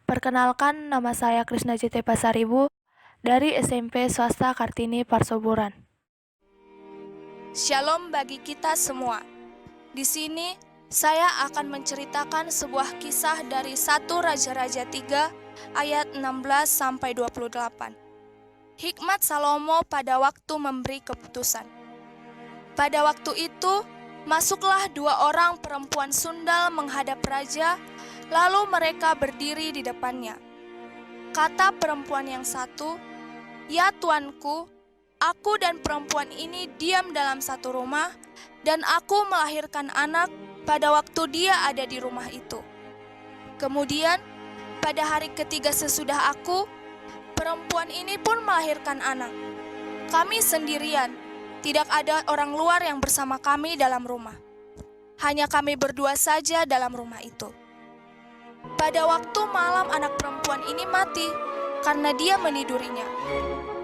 Perkenalkan, nama saya Krisna Jete Pasaribu dari SMP Swasta Kartini Parsoburan. Shalom bagi kita semua. Di sini saya akan menceritakan sebuah kisah dari 1 Raja-Raja 3 ayat 16 sampai 28. Hikmat Salomo pada waktu memberi keputusan. Pada waktu itu, masuklah 2 orang perempuan sundal menghadap raja, lalu mereka berdiri di depannya. Kata perempuan yang satu, "Ya tuanku, aku dan perempuan ini diam dalam satu rumah, dan aku melahirkan anak pada waktu dia ada di rumah itu. Kemudian, pada hari ketiga sesudah aku, perempuan ini pun melahirkan anak. Kami sendirian, tidak ada orang luar yang bersama kami dalam rumah. Hanya kami berdua saja dalam rumah itu. Pada waktu malam anak perempuan ini mati, karena dia menidurinya.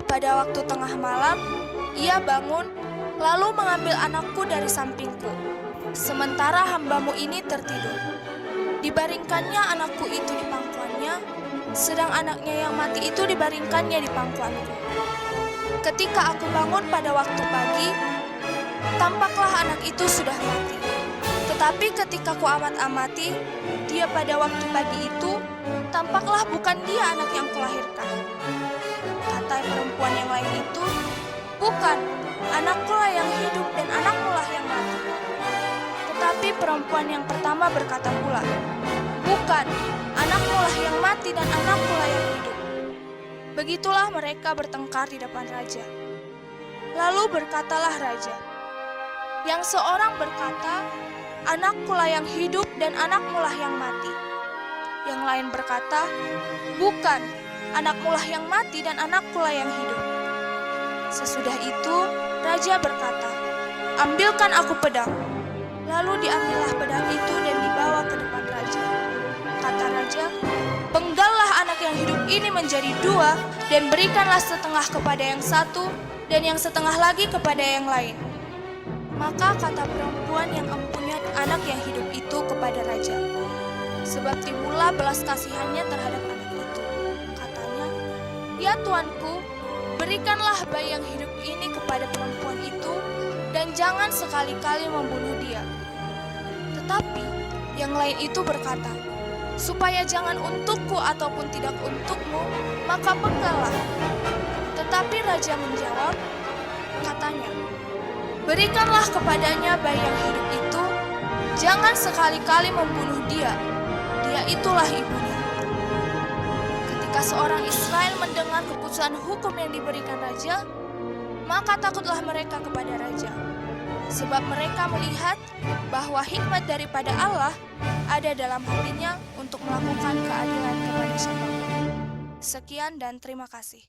Pada waktu tengah malam, ia bangun, lalu mengambil anakku dari sampingku. Sementara hambamu ini tertidur. Dibaringkannya anakku itu di pangkuannya, sedang anaknya yang mati itu dibaringkannya di pangkuanku. Ketika aku bangun pada waktu pagi, tampaklah anak itu sudah mati. Tetapi ketika ku amat-amati, dia pada waktu pagi itu, tampaklah bukan dia anak yang kulahirkan. Kata perempuan yang lain itu, "Bukan, anakkulah yang hidup dan anakmulah yang mati." Tetapi perempuan yang pertama berkata pula, "Bukan, anakmulah yang mati dan anakkulah yang hidup." Begitulah mereka bertengkar di depan raja. Lalu berkatalah raja. Yang seorang berkata, "Anakkulah yang hidup dan anakmulah yang mati." Yang lain berkata, "Bukan, anakmulah yang mati dan anakkulah yang hidup." Sesudah itu, raja berkata, "Ambilkan aku pedang." Lalu diambillah pedang itu dan dibawa ke depan raja. Kata raja, "Penggallah anak yang hidup ini menjadi 2 dan berikanlah setengah kepada yang satu dan yang setengah lagi kepada yang lain." Maka kata perempuan yang empunya anak yang hidup itu kepada raja, sebab timbullah belas kasihannya terhadap anak itu. Katanya, "Ya tuanku, berikanlah bayi yang hidup ini kepada perempuan itu, dan jangan sekali-kali membunuh dia." Tetapi yang lain itu berkata, "Supaya jangan untukku ataupun tidak untukmu, maka penggallah." Tetapi raja menjawab, katanya, "Berikanlah kepadanya bayi yang hidup itu, jangan sekali-kali membunuh dia, dia itulah ibunya." Ketika seorang Israel mendengar keputusan hukum yang diberikan raja, maka takutlah mereka kepada raja, sebab mereka melihat bahwa hikmat daripada Allah ada dalam hatinya untuk melakukan keadilan kepada siapapun. Sekian dan terima kasih.